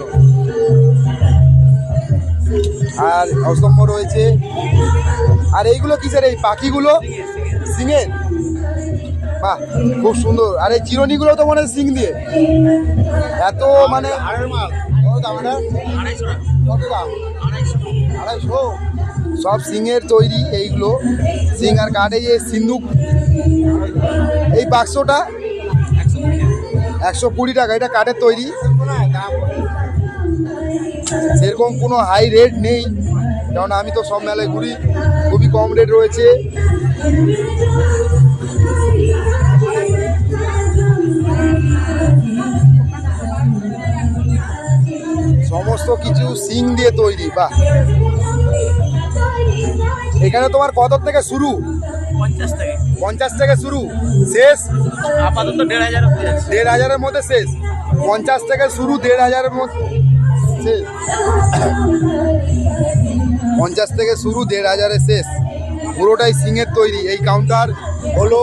আর অস্তম্ভ রয়েছে। আর এইগুলো কিসের? এই পাখিগুলো সিংয়ের। বাহ, খুব সুন্দর। আর এই চিরুনিগুলো তো মনে হয় সিং দিয়ে। এত মানে কত দাম এটা?
250 টাকা।
কত দাম? 250। সব সিংয়ের তৈরি এইগুলো, সিং আর কাঠ। এই যে সিন্দুক, এই বাক্সটা 120 টাকা। এটা কাঠের তৈরি। সেরকম কোনো হাই রেট নেই, কারণ আমি তো সব মেলায় ঘুরি। খুবই কম রেট রয়েছে। কিছু সিং দিয়ে তৈরি। বাহ, এখানে তোমার কত থেকে শুরু?
50 থেকে
50 থেকে শুরু, শেষ
আপাতত 1500 হয়ে যাচ্ছে।
1500-এর মধ্যে শেষ। 50 থেকে শুরু, 1500-এর মধ্যে শেষ। 50 থেকে শুরু, 1500-এ শেষ। পুরোটাই সিংয়ের তৈরি। এই কাউন্টার হলো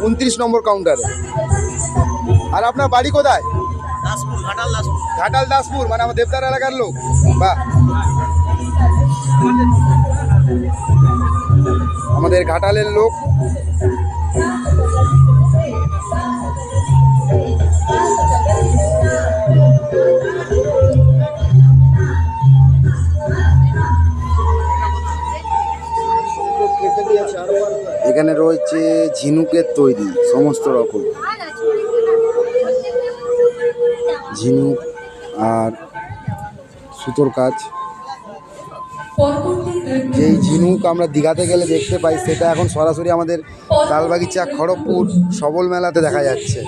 29 নম্বর কাউন্টারে। আর আপনার বাড়ি কোথায়?
দাসপুর, ঘাটাল দাসপুর।
ঘাটাল দাসপুর, মানে আমার দেবদার এলাকার লোক। বাহ, আমাদের ঘাটালের লোক। এখানে রয়েছে ঝিনুকের তৈরি সমস্ত রকম ঝিনুক আর সুতোর কাজ। যেই ঝিনুক আমরা দীঘাতে গেলে দেখতে পাই, সেটা এখন সরাসরি আমাদের তালবাগিচা খড়গপুর সবল মেলাতে দেখা যাচ্ছে।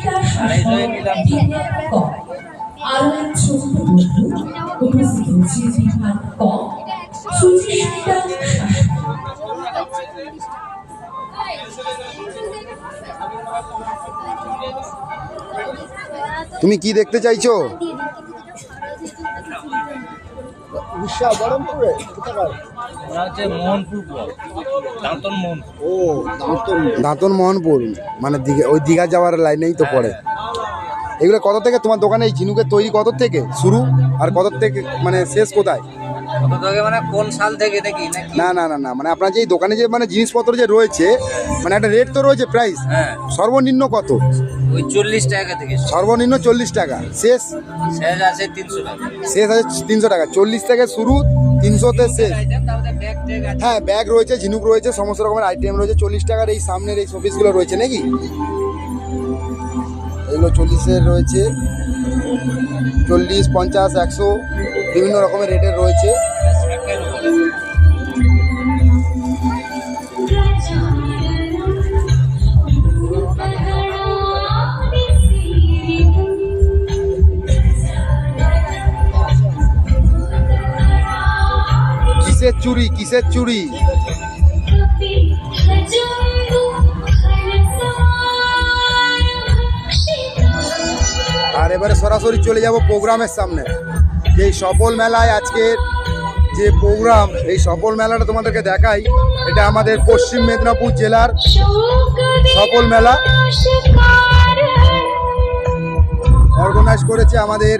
আরো এক ছোট্ট বন্ধু উপস্থিত হচ্ছে বিভাগ ক, সুচিস্মিতা শাসন।
তুমি কি দেখতে চাইছো? দাঁতন মোহনপুর, মানে ওই দীঘা যাওয়ার লাইনেই তো পড়ে। এগুলো কত থেকে তোমার দোকানে এই ঝিনুকের তৈরি কত থেকে শুরু আর কত থেকে মানে শেষ কোথায়?
মানে কোন সাল থেকে নাকি?
না না না না, মানে আপনার যে এই দোকানে যে মানে জিনিসপত্র যে রয়েছে, মানে একটা রেট তো রয়েছে, প্রাইস।
হ্যাঁ,
সর্বনিম্ন কত?
ওই 40 টাকা থেকে
সর্বনিম্ন 40 টাকা, শেষ
শেষ আছে 300 টাকা।
শেষ আছে 300 টাকা। 40 থেকে শুরু, 300-তে শেষ। হ্যাঁ, ব্যাগ রয়েছে, ঝিনুক রয়েছে, সমস্ত রকমের আইটেম রয়েছে। 40 টাকার এই সামনের এই শোপিসগুলো রয়েছে নাকি? এগুলো 40-এর রয়েছে, 40, 50, 100 বিভিন্ন রকমের রেটের রয়েছে। কিসের চুড়ি, কিসের চুড়ি? আর এবারে সরাসরি চলে যাব প্রোগ্রামের সামনে। এই সফল মেলায় আজকের যে প্রোগ্রাম, এই সফল মেলাটা তোমাদেরকে দেখাই। এটা আমাদের পশ্চিম মেদিনীপুর জেলার সফল মেলা অর্গানাইজ করেছে আমাদের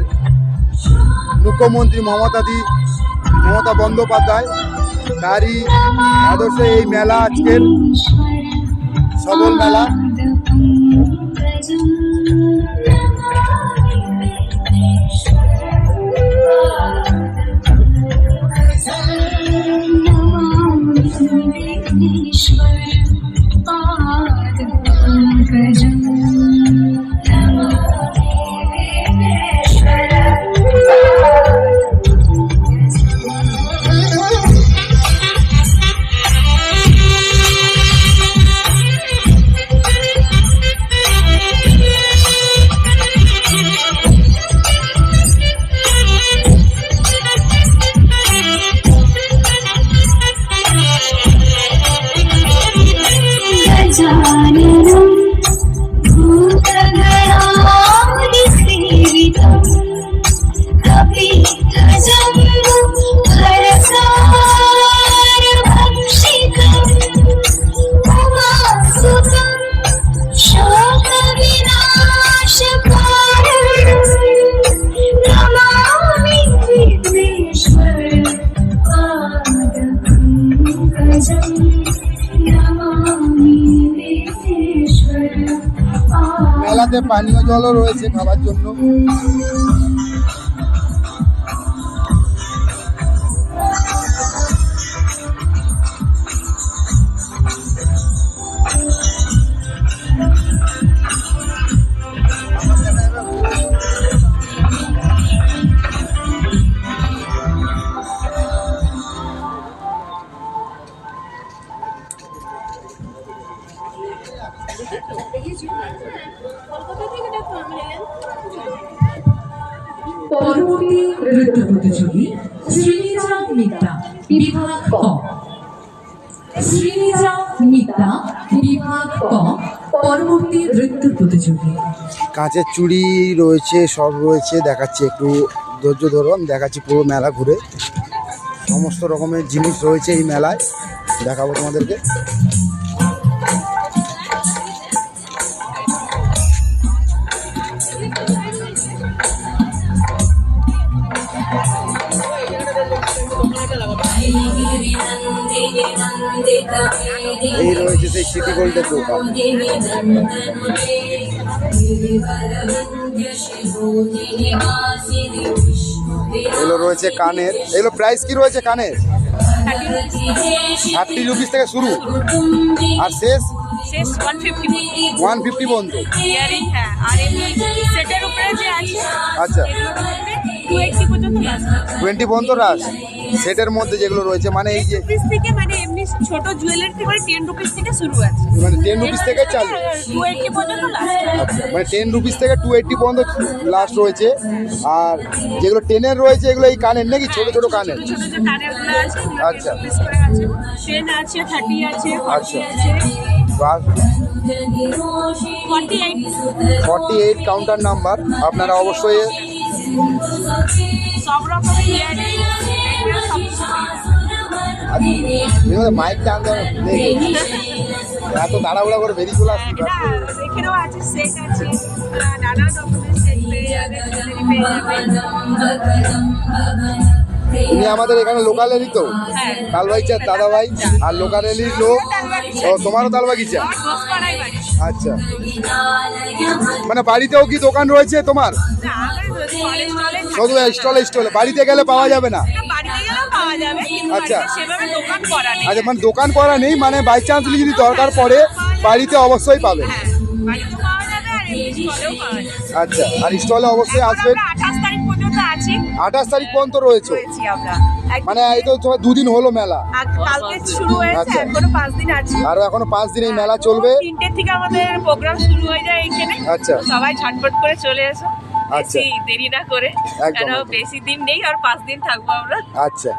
মুখ্যমন্ত্রী মমতা বন্দ্যোপাধ্যায়। তারই আদর্শে এই মেলা, আজকের সফল মেলা। মেলাতে পানীয় জলও রয়েছে খাবার জন্য।
পরবর্তী নৃত্য প্রতিযোগী শ্রীনিজা মিত্রা বিভাগ ক। শ্রীনিজা মিত্রা বিভাগ ক পরবর্তী নৃত্য প্রতিযোগী।
কাঁচের চুড়ি রয়েছে, সব রয়েছে, দেখাচ্ছি একটু ধৈর্য ধরো, আমি দেখাচ্ছি পুরো মেলা ঘুরে। সমস্ত রকমের জিনিস রয়েছে এই মেলায়, দেখাবো তোমাদেরকে। এই রয়েছে সেই সিটি গোল্ডের দোকান। এগুলো রয়েছে কানের। এগুলো প্রাইস কি রয়েছে কানের? 30 রুপিস থেকে শুরু আর শেষ 150 পর্যন্ত।
ইয়ারিং, হ্যাঁ, আর এমনি সেটের উপরে যে আছে
আচ্ছা,
এগুলোর উপরে 280 পর্যন্ত লাস্ট।
20 পর্যন্ত রাস। সেটের মধ্যে যেগুলো রয়েছে মানে এই যে
রুপিস থেকে, মানে এমনি ছোট জুয়েলারি থেকে 10 রুপিস থেকে শুরু আছে,
মানে 10 রুপিস থেকে চালু।
280 পর্যন্ত লাস্ট।
আচ্ছা, মানে 10 রুপিস থেকে 280 পর্যন্ত লাস্ট রয়েছে। আর যেগুলো 10-এর রয়েছে এগুলো এই কানের নাকি, ছোট ছোট কানের?
ছোট যে কানের গুলো আছে এগুলো
আচ্ছা।
10 রুপিস করে আছে। 10 আছে, 30 আছে, 40
আচ্ছা।
আছে,
বাস
48।
48 কাউন্টার নাম্বার। আপনারা অবশ্যই
সব রকমের ইয়ারিং এগুলো সব কিছু পেয়ে যাবেন।
মাইকটা আনতে হবে, এত তাড়াহুড়া করে বেরিয়ে চলে আসছি।
এটা এখানেও আছে, সেট আছে, নানা রকমের সেট পেয়ে যাবেন, জুয়েলারি পেয়ে যাবেন।
তুমি আমাদের এখানে লোকালেরই তো?
হ্যাঁ।
তালবাগিচার দাদা ভাই আর লোকালেরই লোক। ও, তোমারও তালবাগিচা?
আমার ঘোষপাড়ায় বাড়ি।
আচ্ছা, মানে বাড়িতেও কি দোকান রয়েছে তোমার?
না, আমার কলেজ টলেজ
শুধু স্টলে স্টলে, বাড়িতে গেলে পাওয়া যাবে না?
বাড়িতে গেলেও পাওয়া যাবে, কিন্তু
আচ্ছা।
বাড়িতে সেভাবে দোকান করা নেই।
আচ্ছা, মানে দোকান করা নেই, মানে বাই চান্স যদি দরকার পড়ে বাড়িতে অবশ্যই পাবে।
হ্যাঁ, বাড়িতেও পাওয়া যাবে আর এমনি স্টলেও পাওয়া যাবে।
আচ্ছা, আর স্টলে অবশ্যই
এখন
আসবেন।
আমরা 28 তারিখ পর্যন্ত আছি,
28 তারিখ পর্যন্ত রয়েছে।
রয়েছি আমরা।
মানে এই তো তোমার 2 দিন হলো মেলা,
কালকে শুরু হয়েছে,
আচ্ছা।
এখনো 5 দিন আছে।
আরো এখনো 5 দিন এই মেলা চলবে।
3টে থেকে আমাদের প্রোগ্রাম শুরু হয়ে যায় এইখানে।
আচ্ছা।
সবাই ঝটপট করে চলে এসো,
আচ্ছা।
বেশি দেরি না করে,
একদম,
কারণ
একদম।
বেশি দিন নেই, আর 5 দিন থাকবো আমরা।
আচ্ছা,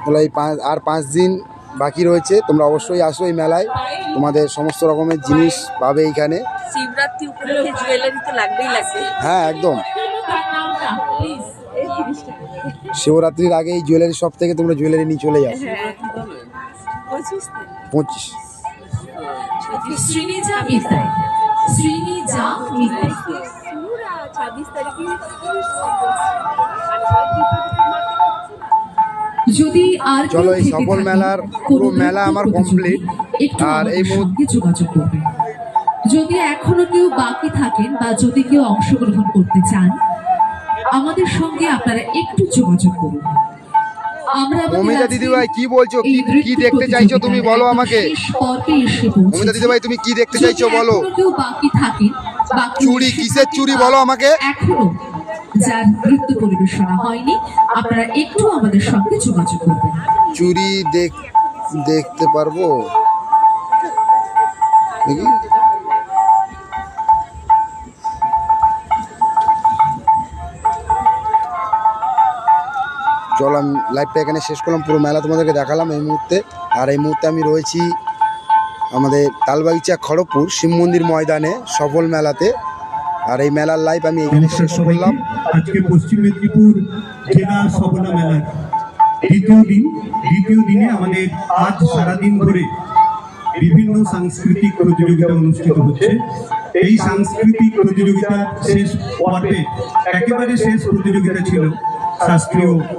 তাহলে এই 5 দিন বাকি রয়েছে। তোমরা অবশ্যই আসো এই মেলায়, তোমাদের সমস্ত রকমের জিনিস পাবে এইখানে।
শিবরাত্রি উপলক্ষে জুয়েলারি তো লাগবেই লাগবে।
হ্যাঁ, একদম। শিবরাত্রির আগে এই জুয়েলারি শপ থেকে তোমরা জুয়েলারি নিয়ে চলে যাও। 25
শ্রীনিজা মিত্রা। শ্রীনিজা মিত্রা।
26 তারিখে
যদি আর কেউ
চলো, এই
থেকে
সফল
থাকেন,
মেলার
কোনো
পুরো মেলা আমার
প্রতিযোগী
কমপ্লিট।
একটু
আর
আমাদের
এই
সঙ্গে যোগাযোগ করবেন। যদি এখনো কেউ বাকি থাকেন বা যদি কেউ অংশগ্রহণ করতে চান, আমাদের সঙ্গে আপনারা একটু যোগাযোগ করুন। আমরা আমাদের
মমিতা
আজকে
দিদিভাই কি বলছো?
এই
কি
নৃত্য
দেখতে চাইছো তুমি বলো
প্রতিযোগিতার
আমাকে।
শেষ পর্বে এসে পৌঁছেছি।
মমিতা দিদিভাই তুমি কি দেখতে চাইছো
যদি
বলো।
এখনো কেউ বাকি থাকেন, বাকি
চুড়ি,
এসে
কিসের
থাকেন
চুড়ি
বা
বলো আমাকে।
এখনো যার নৃত্য পরিবেশনা হয়নি, আপনারা একটু আমাদের সঙ্গে যোগাযোগ করবেন।
চুড়ি দেখতে পারবো দেখি। চলো, আমি লাইভটা এখানে শেষ করলাম। পুরো মেলা তোমাদেরকে দেখালাম এই মুহূর্তে। আর এই মুহূর্তে আমি রয়েছি আমাদের তালবাগিচা খড়গপুর শিব মন্দির ময়দানে সফল মেলাতে। আর এই মেলার লাইভ আমি এখানে শেষ করলাম।
আজকে পশ্চিম মেদিনীপুর জেলা সফলা মেলার দ্বিতীয় দিনে আমাদের আজ সারাদিন ধরে বিভিন্ন সাংস্কৃতিক প্রতিযোগিতা অনুষ্ঠিত হচ্ছে। এই সাংস্কৃতিক প্রতিযোগিতার শেষ পর্বে একেবারে শেষ প্রতিযোগিতা ছিল শাস্ত্রীয়